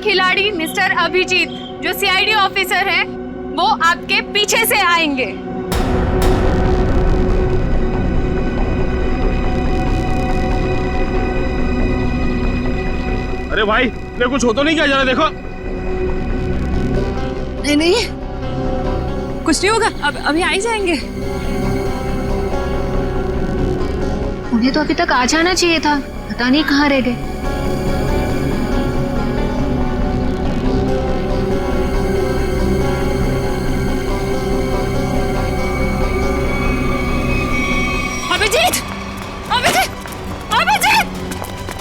खिलाड़ी मिस्टर अभिजीत जो CID officer है वो आपके पीछे से आएंगे। अरे भाई ये कुछ हो तो नहीं क्या, जरा देखो। नहीं नहीं कुछ नहीं होगा, अब अभी आ ही जाएंगे। उन्हें तो अभी तक आ जाना चाहिए था, पता नहीं कहाँ रह गए। अभिजीत अभिजीत अभिजीत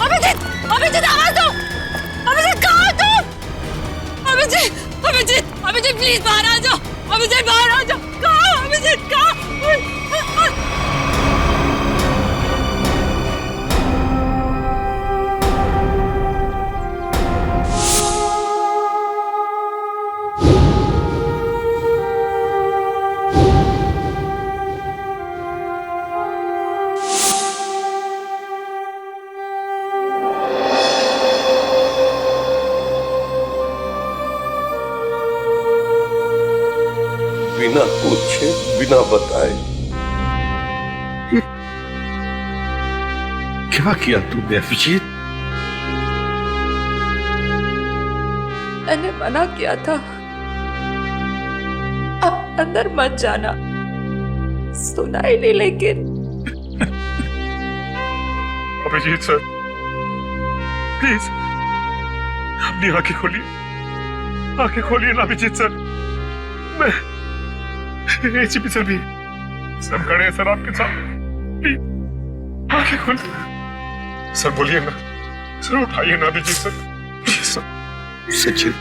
अभिजीत अभिजीत आवाज दो। अभिजीत कहाँ हो तुम? अभिजीत अभिजीत अभिजीत प्लीज बाहर आ जाओ। अभिजीत बाहर आ जाओ। कहाँ अभिजीत कहाँ? बिना पूछे बिना बताए क्या किया तूने अभिजीत? मैंने मना किया था, अब अंदर मत जाना। सुना ही नहीं लेकिन। अभिजीत सर प्लीज अपनी आंखें खोलिए, आंखें खोलिए ना अभिजीत सर। मैं एसीपी सर भी सब खड़े हैं सर आपके साथ, प्लीज आंखें खोलिए सर। बोलिए ना सर, उठाइए ना Abhijit sir, please sir. Sachin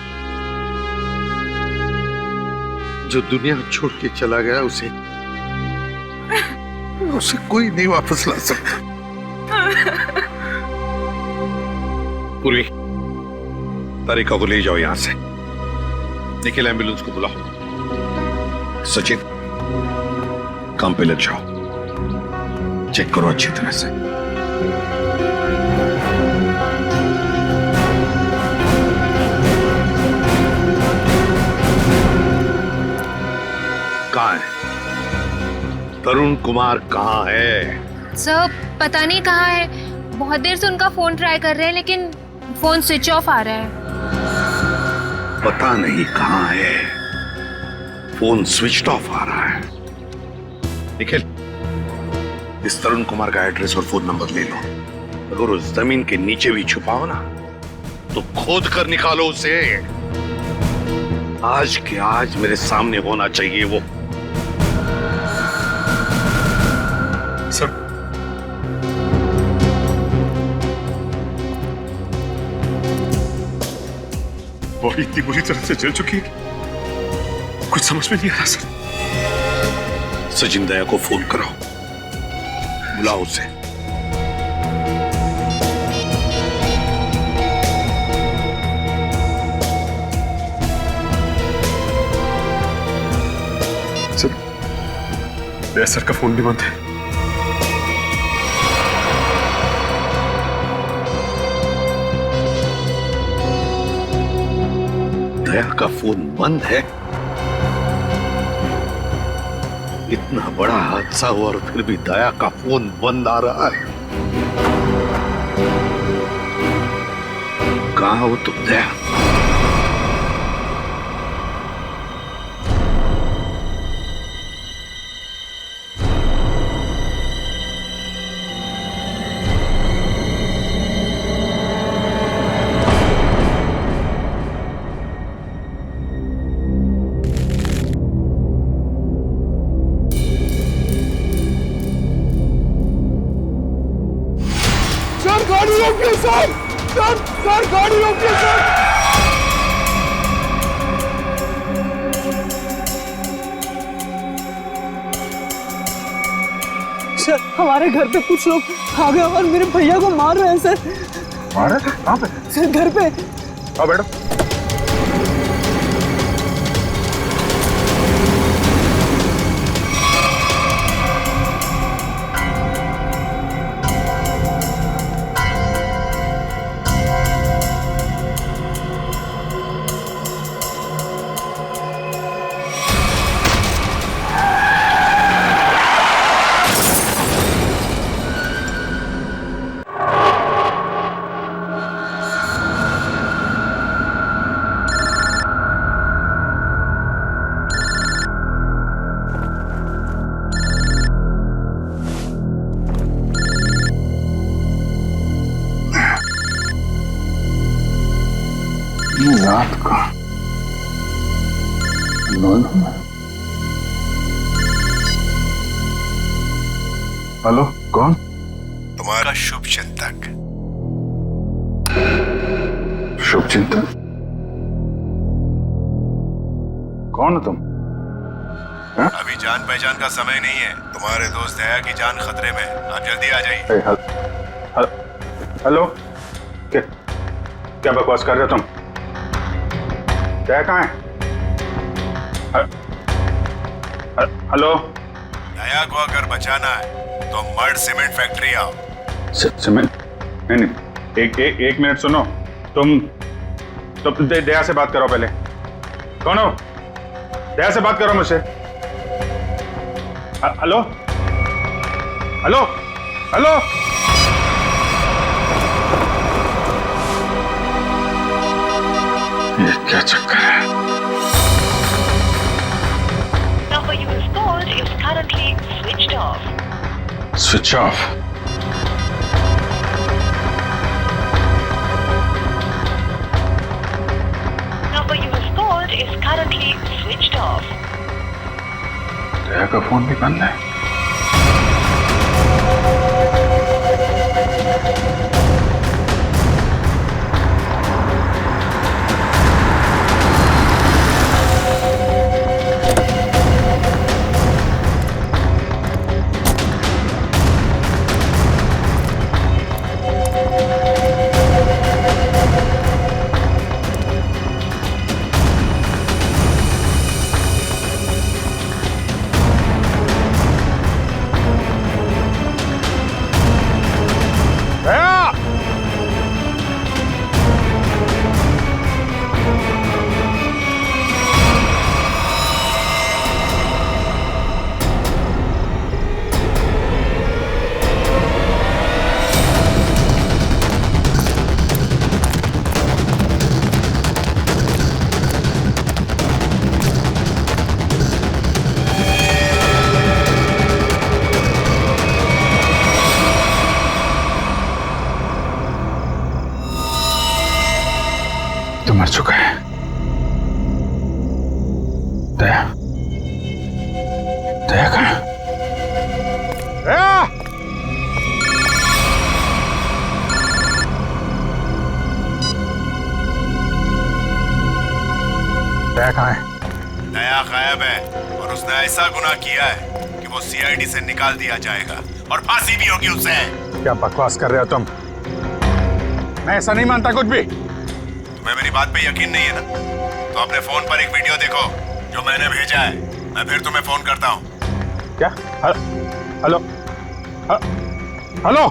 जो दुनिया छोड़ के चला गया उसे कोई नहीं वापस ला सकता। पूर्वी तारिका को ले जाओ यहां से, निखिल एम्बुलेंस को बुलाओ। सचिन काम पे लग जाओ, चेक करो अच्छी तरह से। कहाँ है तरुण कुमार? कहाँ है सर? पता नहीं कहाँ है, बहुत देर से उनका फोन ट्राई कर रहे हैं लेकिन फोन स्विच ऑफ आ रहा है। पता नहीं कहाँ है, फोन स्विच ऑफ आ रहा है। निखिल इस तरुण कुमार का एड्रेस और फोन नंबर ले लो। अगर उस जमीन के नीचे भी छुपाओ ना तो खोद कर निकालो उसे। आज के आज मेरे सामने होना चाहिए वो। सर बॉडी इतनी बुरी तरह से जल चुकी है कुछ समझ में नहीं आ रहा सर। सचिन दया को फोन करो, बुलाओ उसे। सर दया सर का फोन भी बंद है। दया का फोन बंद है? इतना बड़ा हादसा हुआ और फिर भी दया का फोन बंद आ रहा है। कहाँ हो तुम दया? गाड़ी रोकिए सर, सर गाड़ी रोकिए सर। हमारे घर पे कुछ लोग आ गए और मेरे भैया को मार रहे हैं सर। मार रहे? कहाँ पे? सर घर पे। आओ बैठो। रात का 9 में। हेलो, कौन? तुम्हारा शुभ चिंतक। शुभ चिंतक? कौन हो तुम? अभी जान पहचान का समय नहीं है। तुम्हारे दोस्त दया की जान खतरे में, आप जल्दी आ जाइए। हेलो, क्या बकवास कर रहे हो तुम? दया कहाँ है? हेलो, दया को अगर बचाना है तो मर्ड सीमेंट फैक्ट्री आओ। सीमेंट? नहीं, एक मिनट सुनो। तुम दया से बात करो पहले। कौन हो? दया से बात करो मुझसे। Hello, hello, hello. ये क्या चक्कर है? Number you have called is currently switched off. Switch off? Number you have called is currently switched off. दया का फोन भी बंद है। तो मर चुका है। दया, दया कहाँ? दया! दया कहाँ है? दया गायब है और उसने ऐसा गुनाह किया है कि वो सीआईडी से निकाल दिया जाएगा और फांसी भी होगी उसे। क्या बकवास कर रहे हो तुम? मैं ऐसा नहीं मानता कुछ भी। तुम्हें मेरी बात पे यकीन नहीं है ना? तो अपने फोन पर एक वीडियो देखो जो मैंने भेजा है। मैं फिर तुम्हें फोन करता हूँ। क्या? Hello, hello.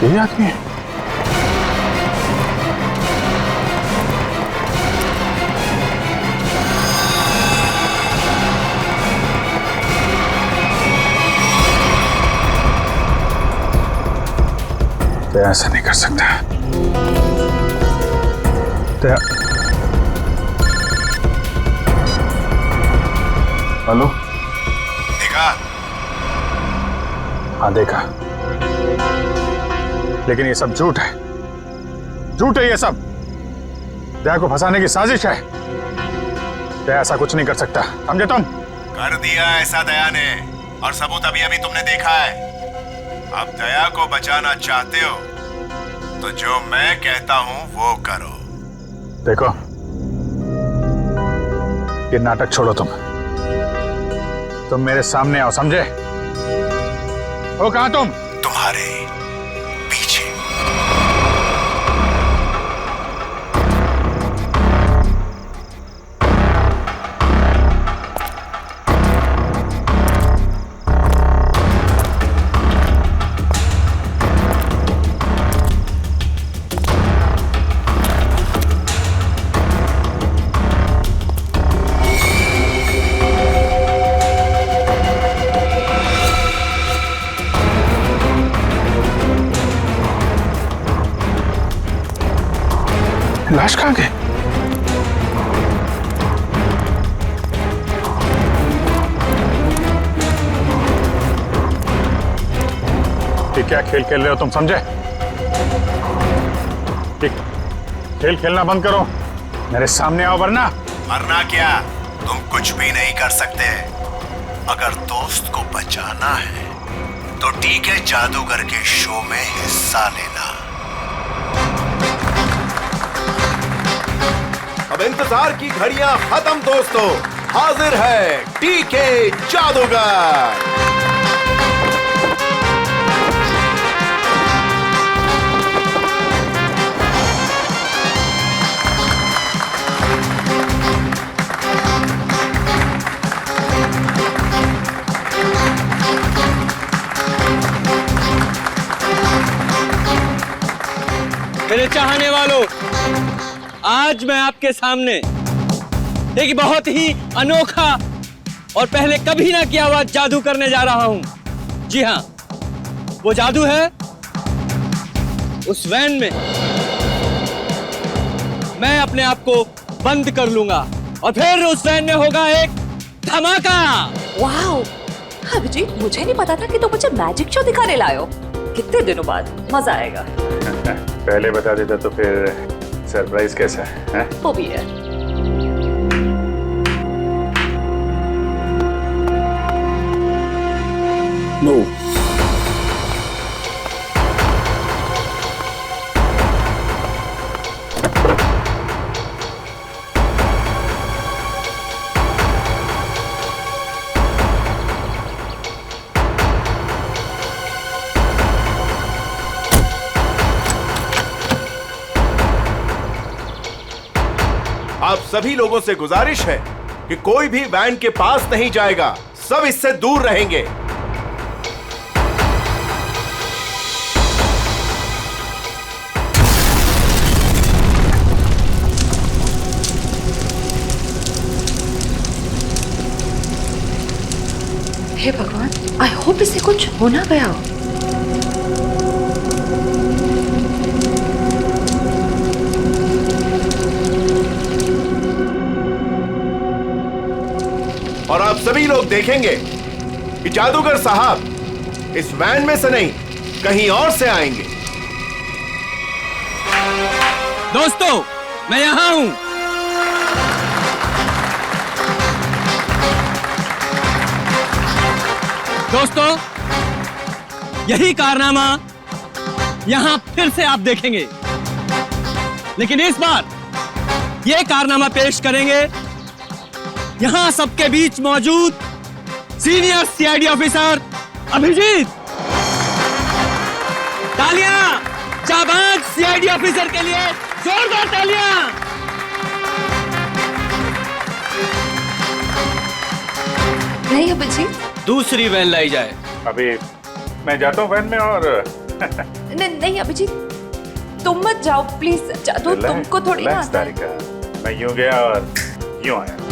यही आदमी है? तो ऐसा नहीं कर सकता। तो हेलो, देखा? हाँ देखा, लेकिन ये सब झूठ है। झूठ है ये सब। दया को फंसाने की साजिश है। दया ऐसा कुछ नहीं कर सकता, समझे तुम? कर दिया ऐसा दया ने, और सबूत अभी अभी तुमने देखा है। अब दया को बचाना चाहते हो तो जो मैं कहता हूं वो करो। देखो, ये नाटक छोड़ो। तुम मेरे सामने आओ, समझे? हो कहां तुम? तुम्हारे पीछे। प्रकाश कहाँ गए? ये क्या खेल खेल रहे हो तुम, समझे? ये खेल खेलना बंद करो, मेरे सामने आओ वरना। वरना क्या? तुम कुछ भी नहीं कर सकते। अगर दोस्त को बचाना है तो टीके जादूगर के शो में हिस्सा लेना। अब इंतजार की घड़ियां खत्म दोस्तों, हाजिर है टीके जादूगर। मेरे चाहने वालों, आज मैं आपके सामने एक बहुत ही अनोखा और पहले कभी ना किया हुआ जादू करने जा रहा हूं। जी हां, वो जादू है उस वैन में मैं अपने आप को बंद कर लूंगा और फिर उस वैन में होगा एक धमाका। वाओ, अभिजीत, मुझे नहीं पता था कि तुम मुझे मैजिक शो दिखाने लाए हो। कितने दिनों बाद मजा आएगा। पहले बता देता तो फिर सरप्राइज कैसा है? वो भी है। नो। आप सभी लोगों से गुजारिश है कि कोई भी वैन के पास नहीं जाएगा, सब इससे दूर रहेंगे। हे भगवान, आई होप इसे कुछ हो ना गया हो। और आप सभी लोग देखेंगे कि जादूगर साहब इस वैन में से नहीं कहीं और से आएंगे। दोस्तों, मैं यहां हूं। दोस्तों, यही कारनामा यहां फिर से आप देखेंगे, लेकिन इस बार यह कारनामा पेश करेंगे यहां सबके बीच मौजूद सीनियर सीआईडी ऑफिसर अभिजीत। तालियां जाबाज सीआईडी ऑफिसर के लिए, जोरदार तालियां। नहीं अभिजीत, दूसरी वैन लाई जाए। अभी मैं जाता हूँ वैन में और नहीं अभिजीत, तुम मत जाओ प्लीज। जादू तुमको थोड़ी ना आता है। मैं यूं गया और यूं आया।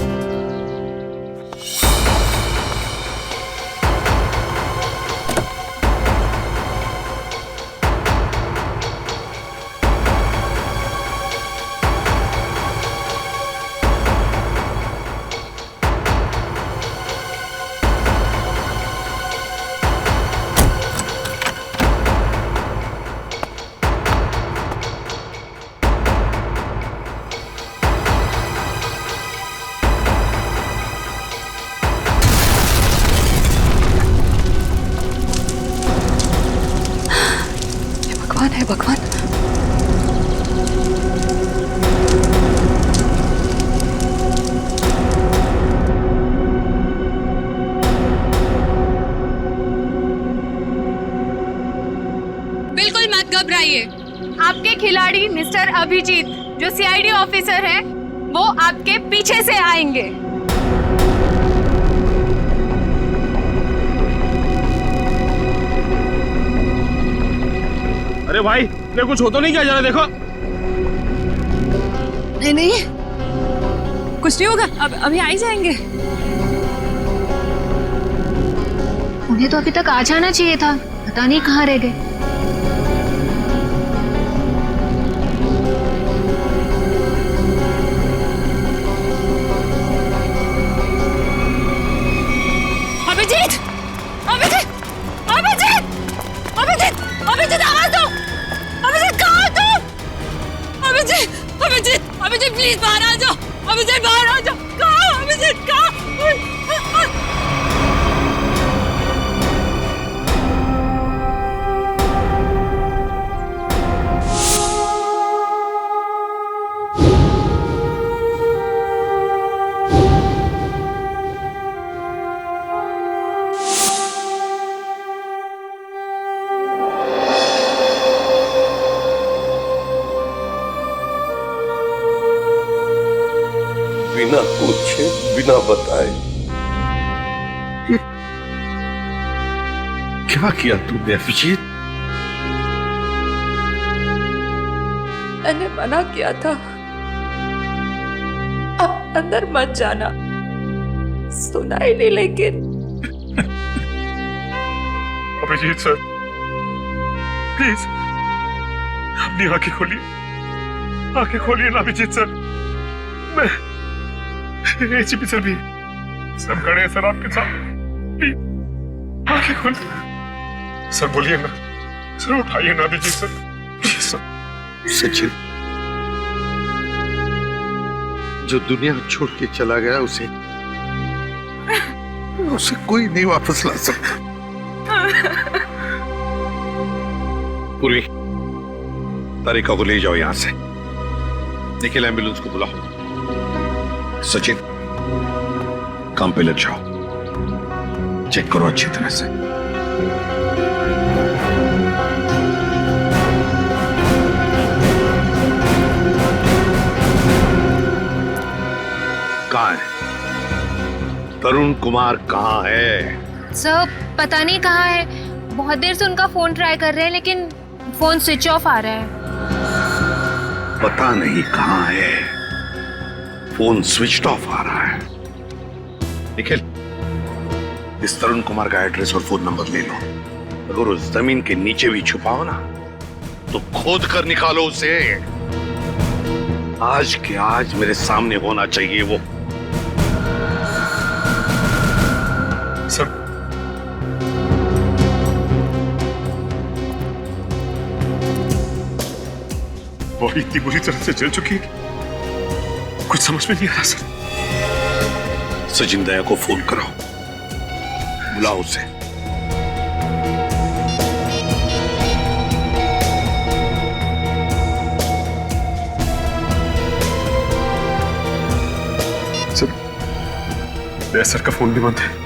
है भगवान। बिल्कुल मत घबराइए। आपके खिलाड़ी मिस्टर अभिजीत जो सीआईडी ऑफिसर है वो आपके पीछे से आएंगे। अरे भाई, ये कुछ हो तो नहीं क्या? जरा देखो। नहीं नहीं, कुछ नहीं होगा, अब अभी आ ही जाएंगे। उन्हें तो अभी तक आ जाना चाहिए था, पता नहीं कहाँ रह गए। बाहर आ जाओ, अभिजीत बाहर आ जाओ। कहाँ अभिजीत, कहाँ? बिना पूछे बिना बताए क्या किया तूने अभिजीत? मैंने मना किया था, अब अंदर मत जाना। सुना ही नहीं, लेकिन अभिजीत सर, प्लीज अपनी आंखें खोलिए, आंखें खोलिए ना अभिजीत सर। मैं एसीपी सर भी सब खड़े हैं सर आपके साथ, प्लीज आंखें खोलिए सर। बोलिए ना सर, उठाइए ना Abhijit sir, please sir. Sachin जो दुनिया छोड़ के चला गया उसे कोई नहीं वापस ला सकता। पूर्वी, तारिका को ले जाओ यहां से। निखिल, एम्बुलेंस को बुलाओ। सचिन, काम पे लग जाओ, चेक करो अच्छी तरह से। कहाँ है तरुण कुमार? कहाँ है सर? पता नहीं कहाँ है, बहुत देर से उनका फोन ट्राई कर रहे हैं लेकिन फोन स्विच ऑफ आ रहा है। पता नहीं कहाँ है, फोन स्विच ऑफ आ रहा है। निखिल, इस तरुण कुमार का एड्रेस और फोन नंबर ले लो। अगर उस जमीन के नीचे भी छुपाओ ना तो खोद कर निकालो उसे। आज के आज मेरे सामने होना चाहिए वो। सर, बॉडी इतनी बुरी तरह से जल चुकी है कि कुछ समझ में नहीं आ रहा सर। सचिन दया को फोन करो, बुलाओ उसे। सर, दया सर का फोन भी बंद है।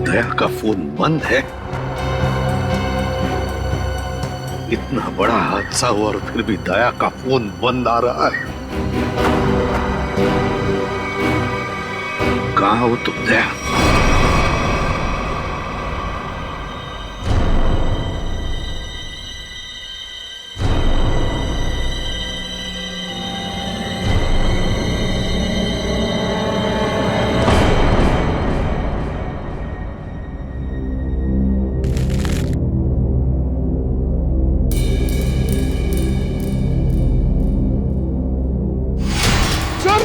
दया का फोन बंद है? इतना बड़ा हादसा हुआ और फिर भी दया का फोन बंद आ रहा है। कहां हो तुम दया?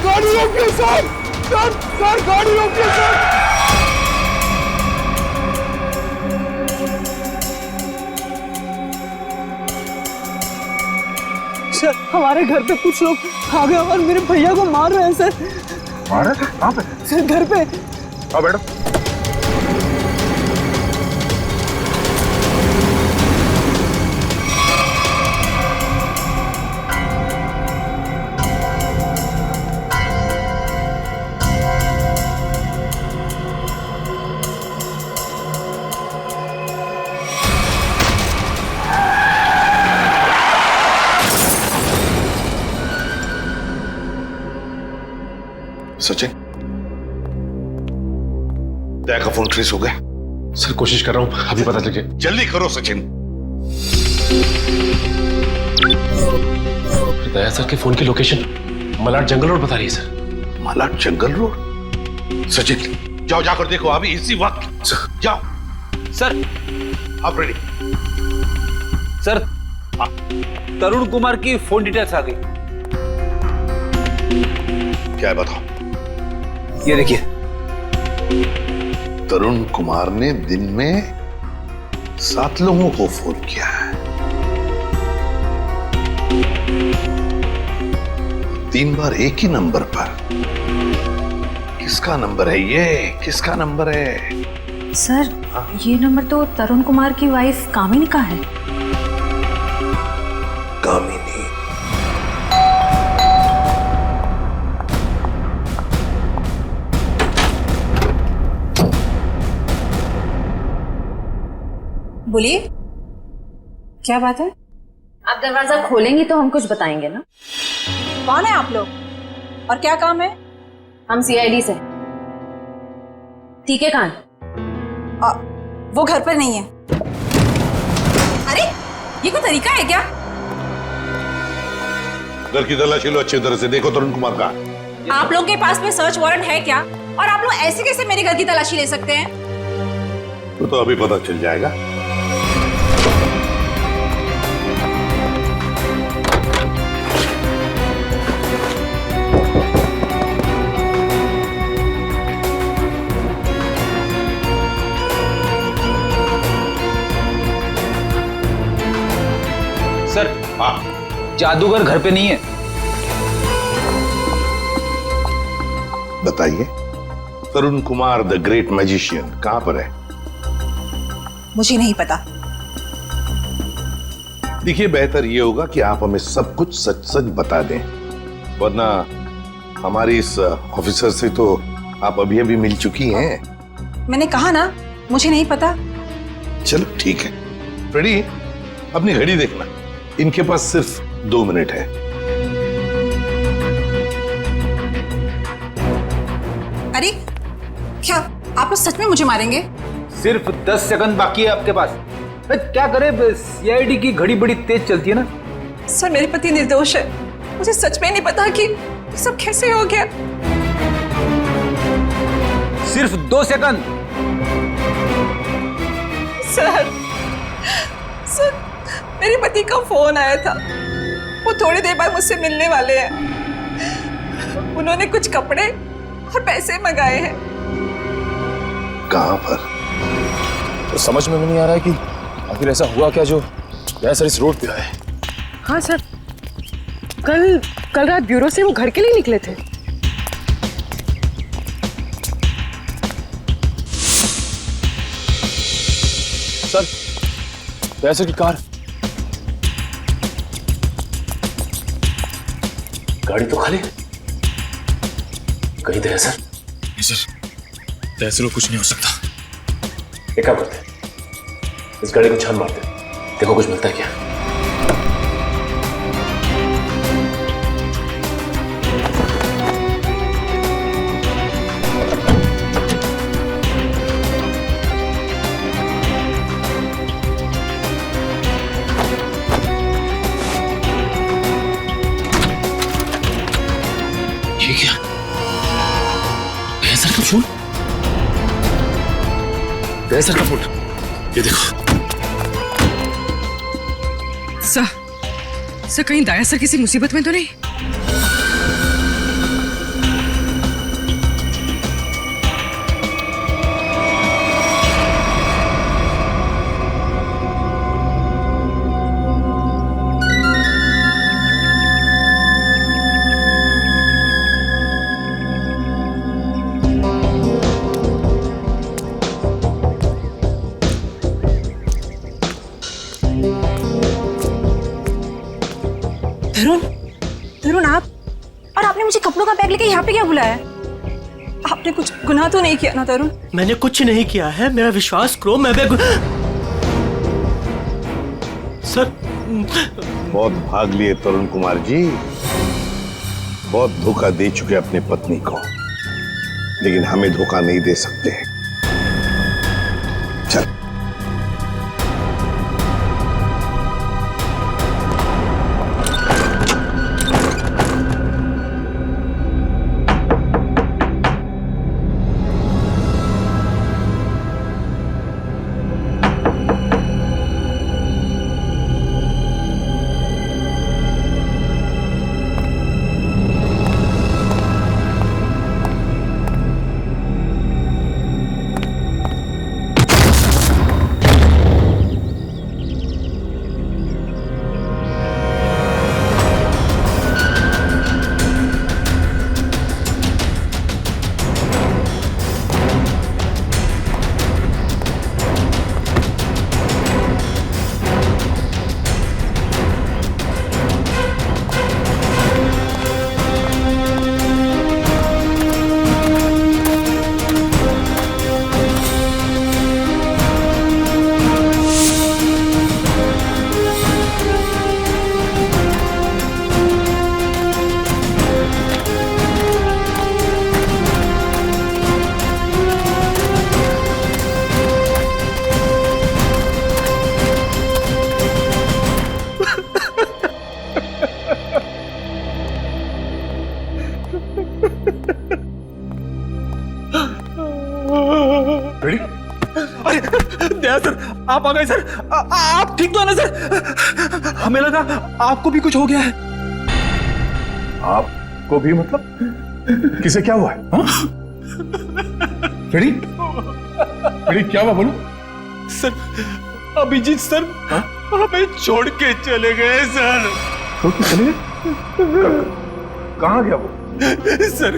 गाड़ी रोकिए सर, सर गाड़ी रोकिए सर। सर, हमारे घर पे कुछ लोग आ गए और मेरे भैया को मार रहे हैं सर। मार रहे? कहाँ पे? सर घर पे। आओ बैठो। सचिन, दया का फोन ट्रेस हो गया? सर, कोशिश कर रहा हूं, अभी पता चल जाए। जल्दी करो सचिन। दया सर के फोन की लोकेशन मलाड जंगल रोड बता रही है सर। मलाड जंगल रोड? सचिन, जाओ, जाकर देखो अभी इसी वक्त। जाओ। सर, आप रेडी? सर, तरुण कुमार की फोन डिटेल्स आ गई। क्या है बताओ? ये देखिए। तरुण कुमार ने दिन में 7 लोगों को फोन किया है, 3 बार एक ही नंबर पर। किसका नंबर है ये? किसका नंबर है? सर, ये नंबर तो तरुण कुमार की वाइफ कामिनी का है। कामिनी? बोलिए, क्या बात है? आप दरवाजा खोलेंगी तो हम कुछ बताएंगे ना। कौन है आप लोग और क्या काम है? हम सीआईडी से। ठीक है, कान वो घर पर नहीं है। अरे, ये कोई तरीका है क्या? घर की तलाशी लो, अच्छी तरह से देखो तरुण कुमार का। आप लोग के पास में सर्च वारंट है क्या? और आप लोग ऐसे कैसे मेरे घर की तलाशी ले सकते हैं? तो अभी पता चल जाएगा। सर, हाँ, जादूगर घर पे नहीं है। बताइए, तरुण कुमार द ग्रेट मैजिशियन कहां पर है? मुझे नहीं पता। देखिए, बेहतर ये होगा कि आप हमें सब कुछ सच सच बता दें, वरना हमारी इस ऑफिसर से तो आप अभी अभी मिल चुकी हैं। मैंने कहा ना, मुझे नहीं पता। चलो ठीक है। फ्रेडी, अपनी घड़ी देखना, इनके पास सिर्फ 2 मिनट है। अरे, क्या आप लोग सच में मुझे मारेंगे? सिर्फ 10 सेकंड बाकी है आपके पास। क्या करे, सीआईडी की घड़ी बड़ी तेज चलती है ना। सर, मेरे पति निर्दोष है। मुझे सच में नहीं पता कि ये सब कैसे हो गया। सिर्फ 2 सेकंड। सर, मेरे पति का फोन आया था। वो थोड़ी देर बाद मुझसे मिलने वाले हैं। उन्होंने कुछ कपड़े और पैसे मंगाए हैं। कहां पर? तो समझ में नहीं आ रहा है कि आखिर ऐसा हुआ क्या जो सर इस रोड पे आए। हाँ सर, कल रात ब्यूरो से वो घर के लिए निकले थे। सर, पैसे की कार, गाड़ी तो खाली, कहीं तो है सर। नहीं सर, ऐसे लोग कुछ नहीं हो सकता। एक काम करते हैं, इस गाड़ी को छान मारते हैं, देखो कुछ मिलता है क्या। ये क्या? सर का फोन, सर का फोन, ये देखो। सर कहीं दाया सर किसी मुसीबत में तो नहीं? तरुण, आप? और आपने मुझे कपड़ों का बैग लेके यहाँ पे क्या बुलाया? आपने कुछ गुनाह तो नहीं किया ना तरुण? मैंने कुछ नहीं किया है, मेरा विश्वास करो। मैं सर, बहुत भाग लिए तरुण कुमार जी, बहुत धोखा दे चुके अपनी पत्नी को, लेकिन हमें धोखा नहीं दे सकते। चल। आप आ गए सर। आप ठीक तो है ना सर? हमें लगा आपको भी कुछ हो गया है। आपको भी मतलब? किसे क्या हुआ है? फ्रेडी, फ्रेडी क्या हुआ बोलो? सर अभिजीत सर हमें छोड़ के चले गए सर। छोड़ के चले गए? कहाँ गया वो? सर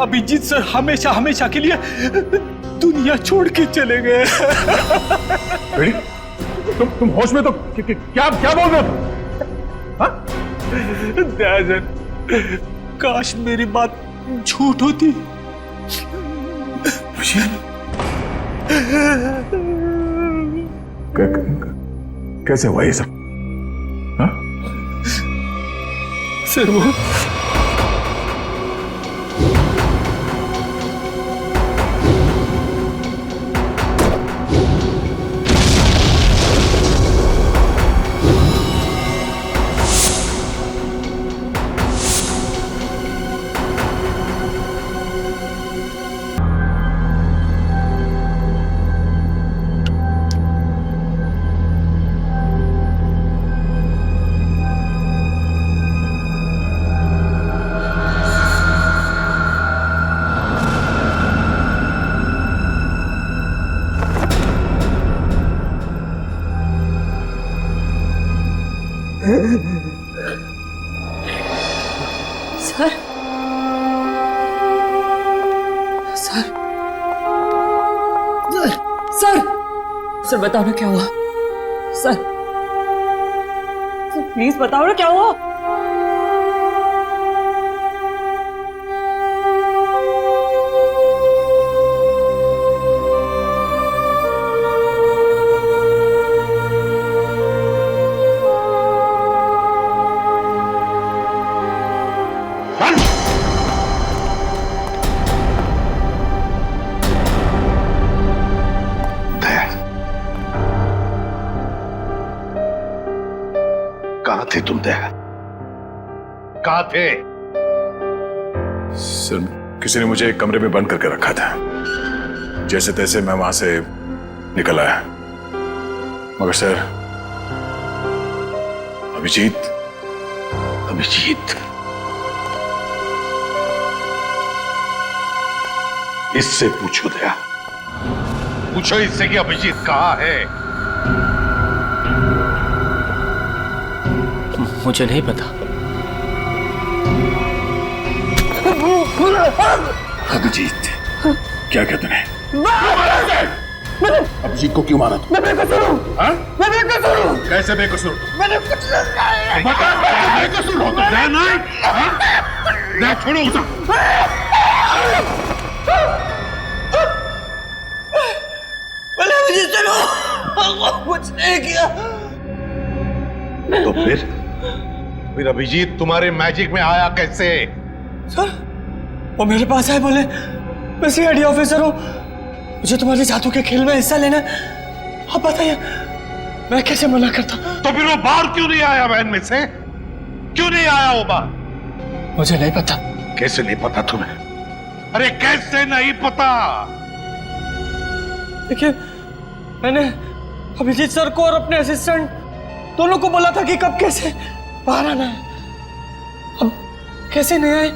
अभिजीत सर हमेशा हमेशा के लिए दुनिया छोड़ के चले गए। फ्रेडी, तुम होश में तो क्या क्या बोल रहे हो? हाँ? दयाजन, काश मेरी बात झूठ होती। कैसे हुआ ये सब? हाँ? सर वो सर सर सर सर बताओ ना क्या हुआ? सर प्लीज बताओ ना क्या हुआ? कहाँ थे तुम दया? कहाँ थे? सर किसी ने मुझे एक कमरे में बंद करके रखा था। जैसे तैसे मैं वहां से निकल आया, मगर सर अभिजीत इससे पूछो दया, पूछो इससे कि अभिजीत कहाँ है? मुझे नहीं पता। अभिजीत क्या कहते हैं? अभिजीत को क्यों मारा? मैं बेकसूर हूँ। हाँ? मैं बेकसूर हूँ। कैसे बेकसूर? मैंने कुछ नहीं बता, बेकसूर हो तो दया नहीं? दया छोड़ो उसे। मैंने अभिजीत सुनो, कुछ नहीं किया। तो फिर अभिजीत तुम्हारे मैजिक में आया कैसे? सर वो मेरे पास आए, बोले मैं सीआईडी ऑफिसर हूँ, मुझे तुम्हारे जादू के खेल में हिस्सा लेना है। आप बताइए मैं कैसे मना करता? तो फिर वो बाहर क्यों नहीं आया? वैन में से क्यों नहीं आया वो बाहर? मुझे नहीं पता। कैसे नहीं पता तुम्हें? अरे कैसे नहीं पता? देखिए मैंने अभिजीत सर को और अपने असिस्टेंट दोनों को बोला था कि कब कैसे बाहर आना है। अब कैसे नहीं आए,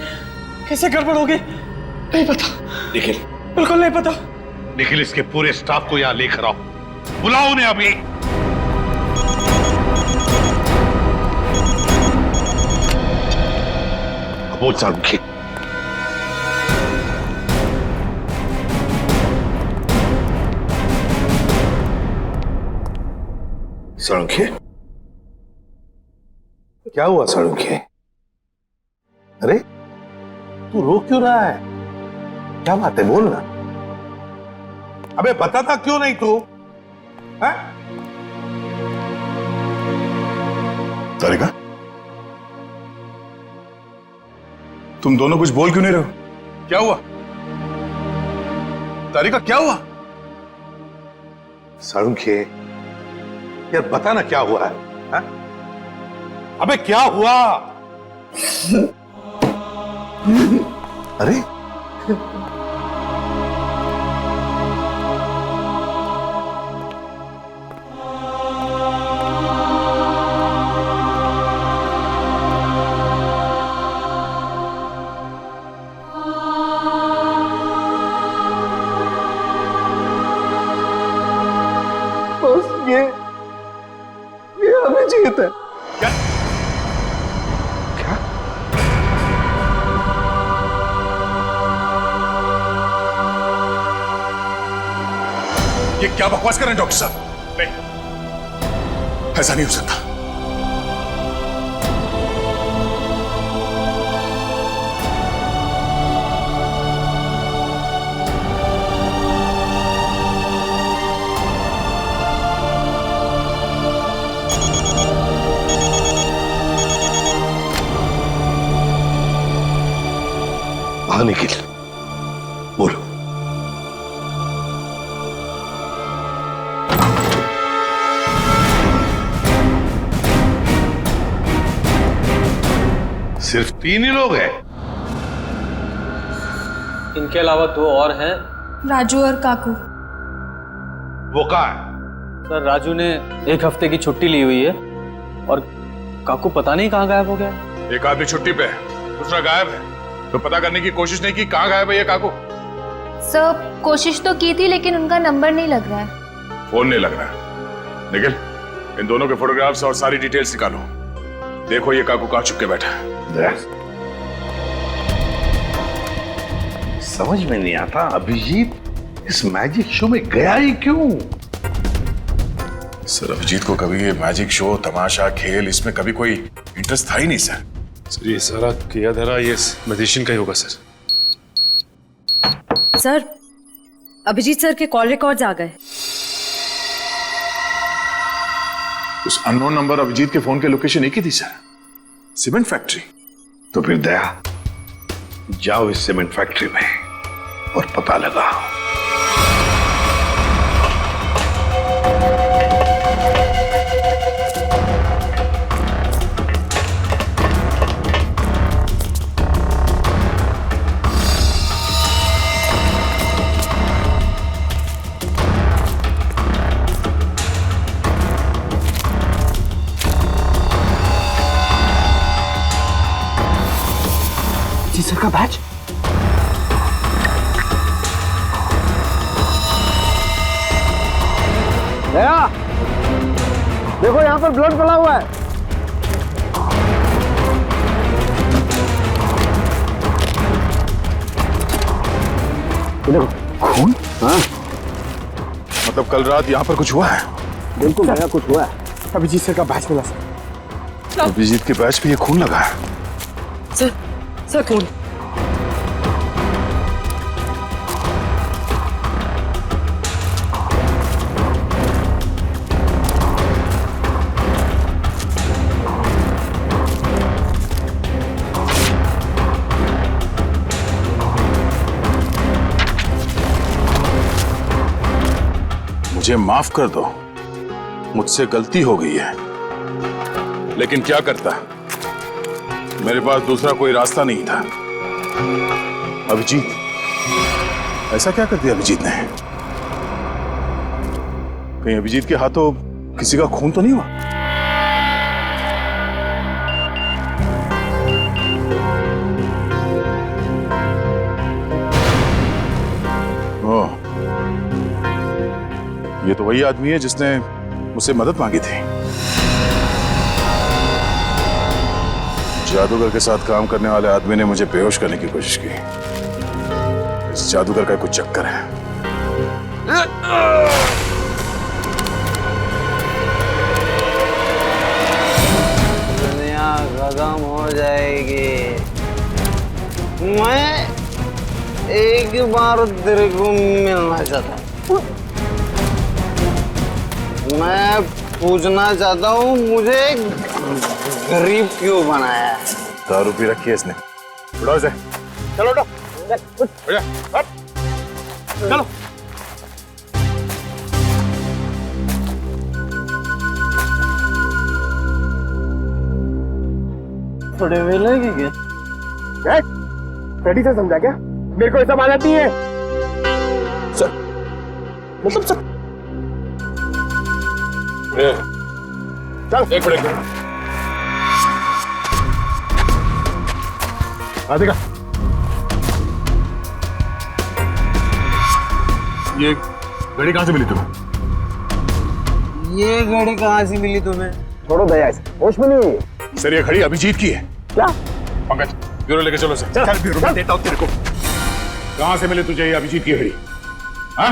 कैसे गड़बड़ हो गई, नहीं पता। निखिल, बिल्कुल नहीं पता। निखिल इसके पूरे स्टाफ को यहाँ लेकर आओ, बुलाओ उन्हें अभी। बोल सारुखी, सारुखी क्या हुआ? सारुखी अरे तू रो क्यों रहा है? क्या बात है, बोल ना। अबे बताता क्यों नहीं तू? तारिका, तुम दोनों कुछ बोल क्यों नहीं रहे हो? क्या हुआ? तारिका क्या हुआ? सारुखी यार बता ना क्या हुआ है? अबे क्या हुआ? अरे अभिजीत है। ये क्या बकवास कर रहे हैं डॉक्टर साहब? नहीं, ऐसा नहीं हो सकता। हाँ निखिल, बोलो। सिर्फ 3 ही लोग हैं? इनके अलावा 2 और हैं। राजू और काकू। वो कहाँ है? सर राजू ने 1 हफ्ते की छुट्टी ली हुई है और काकू पता नहीं कहाँ गायब हो गया। एक आदमी छुट्टी पे है, दूसरा गायब है, तो पता करने की कोशिश नहीं की कहाँ गायब है ये काकू? सर कोशिश तो की थी लेकिन उनका नंबर नहीं लग रहा है। फोन नहीं लग रहा। निखिल, इन दोनों के फोटोग्राफ्स और सारी डिटेल्स निकालो। देखो ये काकू कहाँ छुप के बैठा है। समझ में नहीं आता अभिजीत इस मैजिक शो में गया ही क्यों? सर अभिजीत को कभी ये मैजिक शो, तमाशा, खेल, इसमें कभी कोई इंटरेस्ट था ही नहीं सर। सर ये सारा किया धरा ये मैजिशियन का ही होगा सर। सर अभिजीत सर के कॉल रिकॉर्ड्स आ गए। उस अननोन नंबर अभिजीत के फोन के लोकेशन एक ही थी सर, सीमेंट फैक्ट्री। तो फिर दया, जाओ इस सीमेंट फैक्ट्री में और पता लगाओ। सर का बैच। दया, देखो यहाँ पर ब्लड पड़ा हुआ है। देखो खून। हाँ, मतलब कल रात यहाँ पर कुछ हुआ है? बिल्कुल दया, कुछ हुआ है। अभिजीत सर का बैच मिला सर। अभिजीत के बैच पे ये खून लगा है। सर खून। मुझे माफ कर दो, मुझसे गलती हो गई है, लेकिन क्या करता, मेरे पास दूसरा कोई रास्ता नहीं था। अभिजीत, ऐसा क्या कर दिया अभिजीत ने? कहीं अभिजीत के हाथों किसी का खून तो नहीं हुआ? ओह, ये तो वही आदमी है जिसने मुझसे मदद मांगी थी। जादूगर के साथ काम करने वाले आदमी ने मुझे बेहोश करने की कोशिश की। इस जादूगर का कुछ चक्कर है। दुनिया खत्म हो जाएगी। मैं एक बार तेरे को मिलना चाहता हूँ। मैं पूछना चाहता हूँ, मुझे गरीब क्यों बनाया? दारू पी रखी है इसने। उठाओ इसे। चलो उठो। चलो। थोड़े वेले की क्या? रेडी से समझा क्या? मेरे को ऐसा बात आती है सर। मतलब सर। चल एक मिनट। देखा, ये घड़ी कहां से मिली तुम्हें? ये घड़ी कहां से मिली तुम्हें? छोड़ो दया इसे, होश में नहीं है। सर ये घड़ी अभिजीत की है। क्या? पंकज ब्यूरो लेके चलो सर। चल ब्यूरो में देता हूँ तेरे को। कहाँ से मिले तुझे ये अभिजीत की घड़ी? हाँ?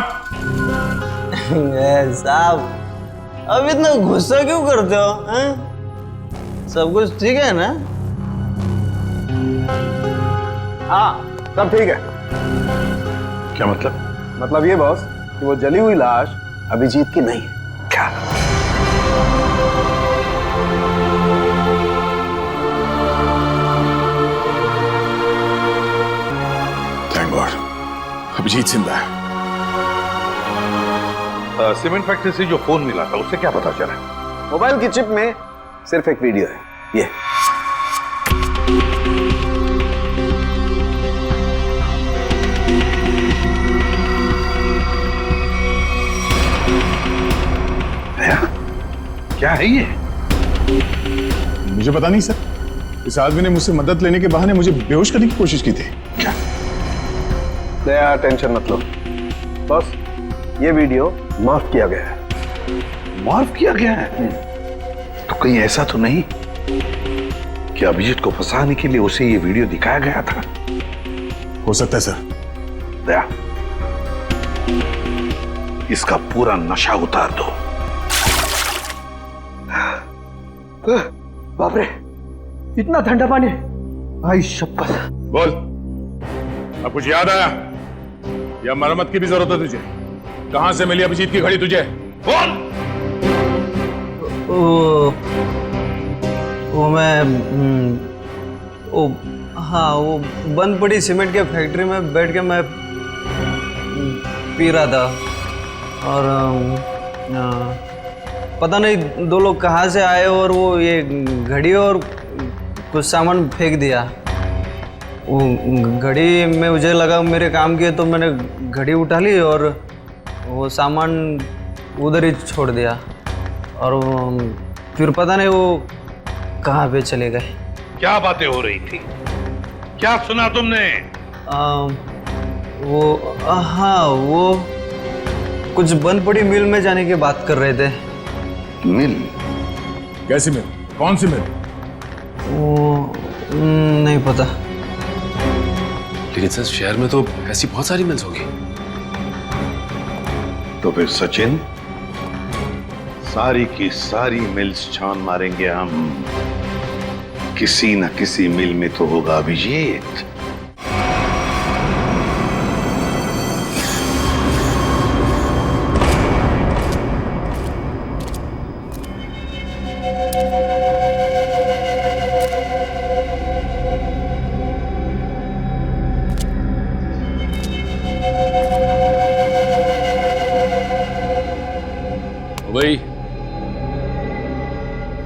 साहब अब इतना गुस्सा क्यों करते हो? हैं? सब कुछ ठीक है ना? हाँ सब ठीक है। क्या मतलब? मतलब ये बॉस कि वो जली हुई लाश अभिजीत की नहीं है। क्या? थैंक गॉड अभिजीत जिंदा है। सीमेंट फैक्ट्री से जो फोन मिला था उससे क्या पता चला? मोबाइल की चिप में सिर्फ एक वीडियो है, ये। क्या है ये? मुझे पता नहीं सर, इस आदमी ने मुझसे मदद लेने के बहाने मुझे बेहोश करने की कोशिश की थी। क्या? दया टेंशन मत लो बॉस, ये वीडियो माफ किया गया है। माफ किया गया है? तो कहीं ऐसा तो नहीं कि अभिजीत को फंसाने के लिए उसे ये वीडियो दिखाया गया था? हो सकता है सर। दया इसका पूरा नशा उतार दो। बाप रे, इतना ठंडा पानी! आई शपथ। बोल, अब कुछ याद आया या मरम्मत की भी जरूरत है तुझे? कहां से मिली अभिजीत की घड़ी तुझे? बोल। वो मैं हाँ वो बंद पड़ी सीमेंट के फैक्ट्री में बैठ के मैं पी रहा था और पता नहीं दो लोग कहाँ से आए और वो ये घड़ी और कुछ सामान फेंक दिया। वो घड़ी में मुझे लगा मेरे काम की है तो मैंने घड़ी उठा ली और वो सामान उधर ही छोड़ दिया और फिर पता नहीं वो कहाँ पे चले गए। क्या बातें हो रही थी? क्या सुना तुमने? हाँ वो कुछ बंद पड़ी मिल में जाने की बात कर रहे थे। मिल? कैसी मिल? कौन सी मिल? वो नहीं पता। लेकिन सर शहर में तो ऐसी बहुत सारी मिल्स होगी। तो फिर सचिन, सारी की सारी मिल्स छान मारेंगे हम। किसी न किसी मिल में तो होगा अभिजीत।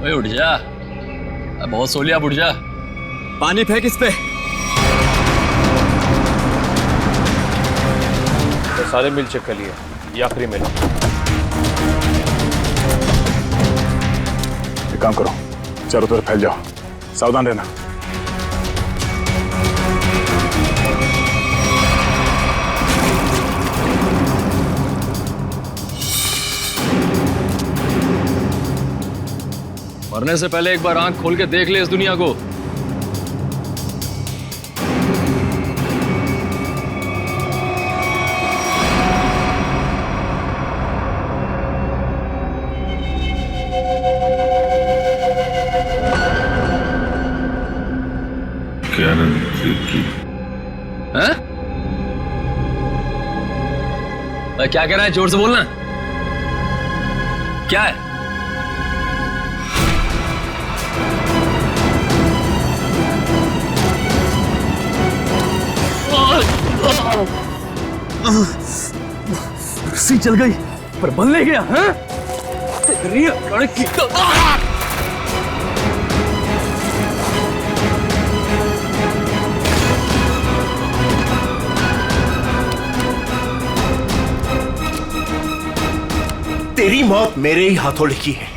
भाई उठ जा, बहुत सो लिया, उठ जा। पानी फेंक इस पे। तो सारे मिल चेक कर लिए, ये आखिरी मिल। एक काम करो, चारों तरफ फैल जाओ, सावधान रहना। मरने से पहले एक बार आंख खोल के देख ले इस दुनिया को। हैं? क्या कह रहा है? जोर से बोलना। क्या है? रस्सी चल गई पर बल ले गया। हैं? तेरी लड़की तो तेरी मौत मेरे ही हाथों लिखी है।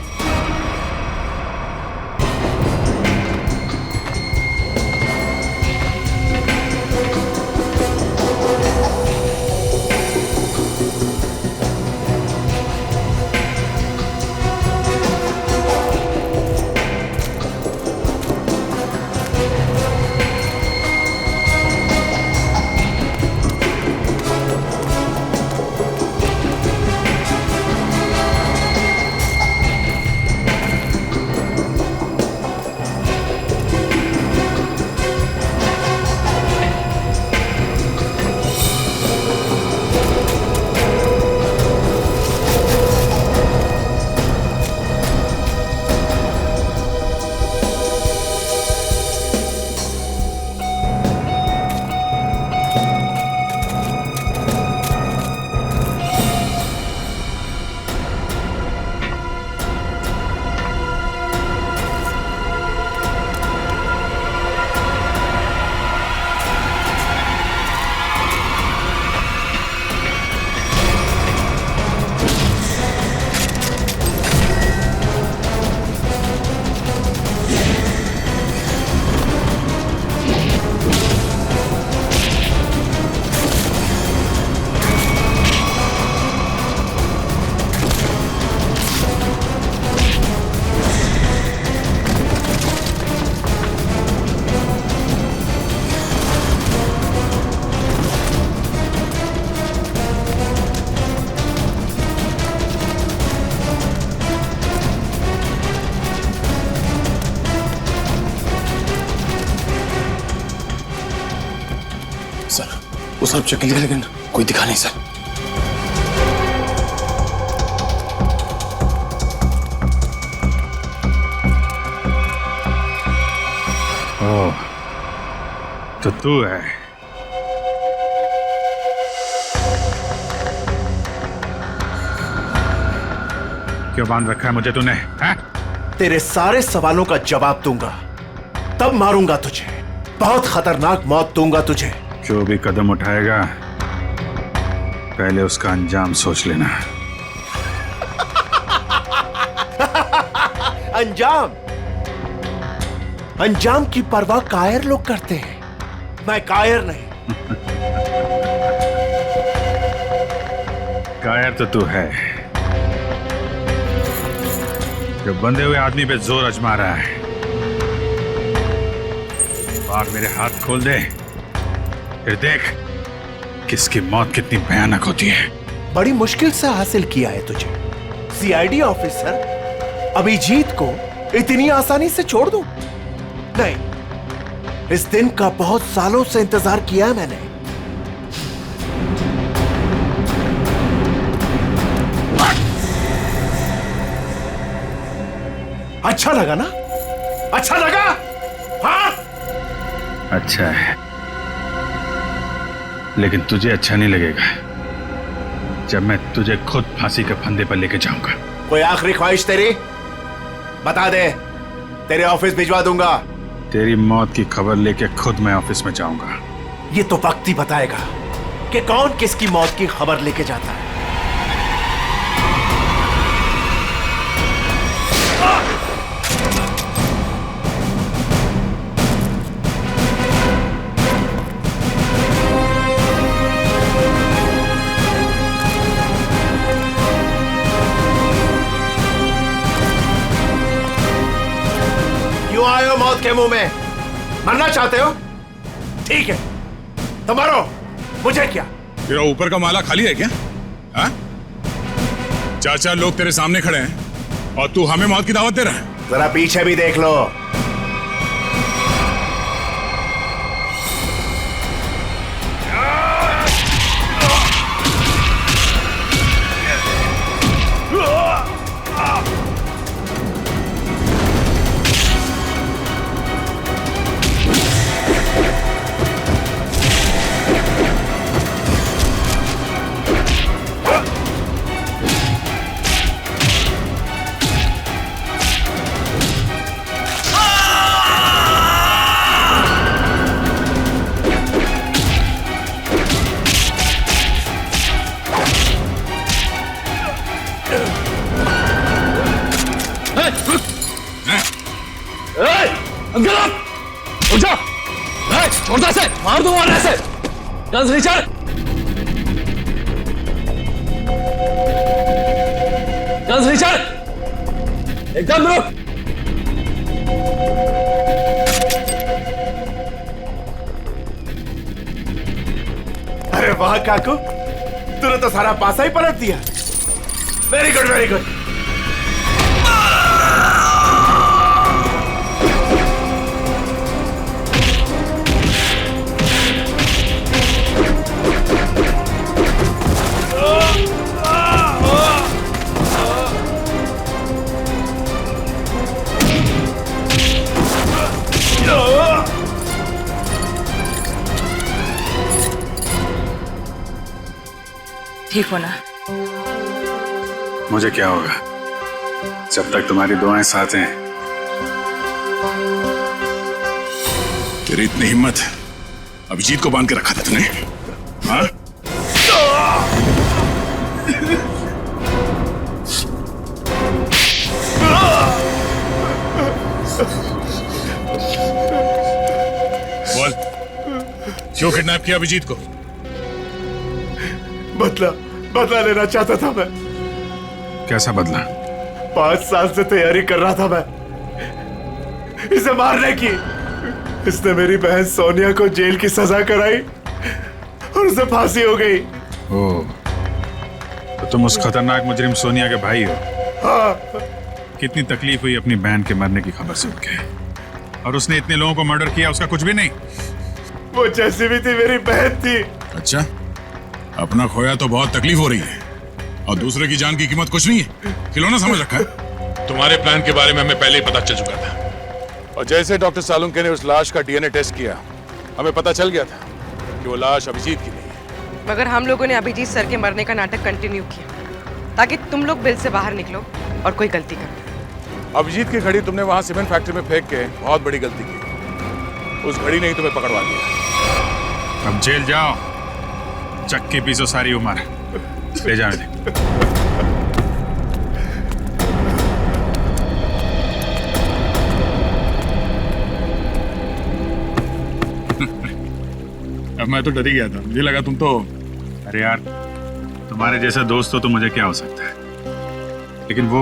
सब चेक लिया लेकिन कोई दिखा नहीं सर। ओह, तो तू है। क्यों बांध रखा है मुझे तूने? हैं? तेरे सारे सवालों का जवाब दूंगा, तब मारूंगा तुझे। बहुत खतरनाक मौत दूंगा तुझे। जो भी कदम उठाएगा पहले उसका अंजाम सोच लेना। अंजाम? अंजाम की परवाह कायर लोग करते हैं, मैं कायर नहीं। कायर तो तू है, जो बंधे हुए आदमी पे जोर आजमा रहा है। आग मेरे हाथ खोल दे, फिर देख किसकी मौत कितनी भयानक होती है। बड़ी मुश्किल से हासिल किया है तुझे। सीआईडी ऑफिसर अभिजीत को इतनी आसानी से छोड़ दूं? नहीं, इस दिन का बहुत सालों से इंतजार किया है मैंने। अच्छा लगा ना? अच्छा लगा? हाँ? अच्छा है, लेकिन तुझे अच्छा नहीं लगेगा जब मैं तुझे खुद फांसी के फंदे पर लेके जाऊंगा। कोई आखिरी ख्वाहिश तेरी? बता दे, तेरे ऑफिस भिजवा दूंगा। तेरी मौत की खबर लेके खुद मैं ऑफिस में जाऊंगा। ये तो वक्त ही बताएगा कि कौन किसकी मौत की खबर लेके जाता है। क्यों आए हो मौत के मुंह में? मरना चाहते हो? ठीक है तो मरो, मुझे क्या। तेरा ऊपर का माला खाली है क्या? हाँ? 4 लोग तेरे सामने खड़े हैं और तू हमें मौत की दावत दे रहा है। जरा पीछे भी देख लो। छोड़ता से मार दूंगा ऐसे। गन्स रिचर्ड, गन्स रिचर्ड, एकदम रुक। अरे वाह काकू, तूने तो सारा पासा ही पलट दिया। Very good, very good. ठीक होना। मुझे क्या होगा जब तक तुम्हारी दुआएं साथ हैं। तेरी इतनी हिम्मत, अभिजीत को बांध के रखा था तूने? हाँ? बोल, क्यों किडनैप किया अभिजीत को? बदला लेना चाहता था मैं। कैसा बदला? 5 साल से तैयारी कर रहा था मैं इसे मारने की। इसने मेरी बहन सोनिया को जेल की सजा कराई और उसे फांसी हो गई। ओह, तो तुम उस खतरनाक मुजरिम सोनिया के भाई हो? हाँ। कितनी तकलीफ हुई अपनी बहन के मरने की खबर सुन के, और उसने इतने लोगों को मर्डर किया, उसका कुछ भी नहीं? वो जैसी भी थी मेरी बहन थी। अच्छा, अपना खोया तो बहुत तकलीफ हो रही है और दूसरे की जान की कीमत कुछ नहीं है, खिलौना समझ रखा है। तुम्हारे प्लान के बारे में हमें पहले ही पता चल चुका था और जैसे डॉक्टर सालुंके ने उस लाश का डीएनए टेस्ट किया, हमें पता चल गया था कि वो लाश अभिजीत की नहीं है। मगर हम लोगों ने अभिजीत सर के मरने का नाटक कंटिन्यू किया ताकि तुम लोग बिल से बाहर निकलो और कोई गलती करो। अभिजीत की घड़ी तुमने वहां सीमेंट फैक्ट्री में फेंक के बहुत बड़ी गलती की। उस घड़ी ने ही तुम्हें पकड़वा दिया। अब जेल जाओ, चक्की पीसो सारी उम्र। ले जाओ इन्हें। अब मैं तो डर ही गया था, मुझे लगा तुम तो। अरे यार, तुम्हारे जैसा दोस्त हो तो मुझे क्या हो सकता है, लेकिन वो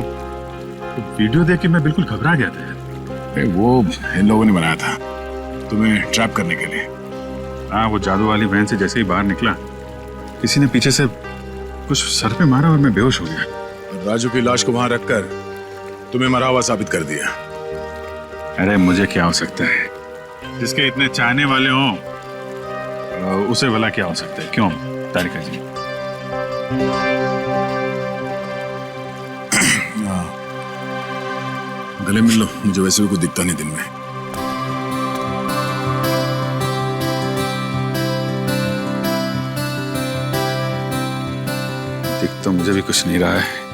वीडियो देख के मैं बिल्कुल घबरा गया था यार। वो इन लोगों ने बनाया था तुम्हें ट्रैप करने के लिए। हाँ, वो जादू वाली वैन से जैसे ही बाहर निकला, किसी ने पीछे से कुछ सर पे मारा और मैं बेहोश हो गया। राजू की लाश को वहां रखकर तुम्हें मरा हुआ साबित कर दिया। अरे मुझे क्या हो सकता है, जिसके इतने चाहने वाले हों उसे भला क्या हो सकता है? क्यों तारिका जी? गले मिल लो, मुझे वैसे भी कुछ दिखता नहीं दिन में। दिख तो मुझे भी कुछ नहीं रहा है।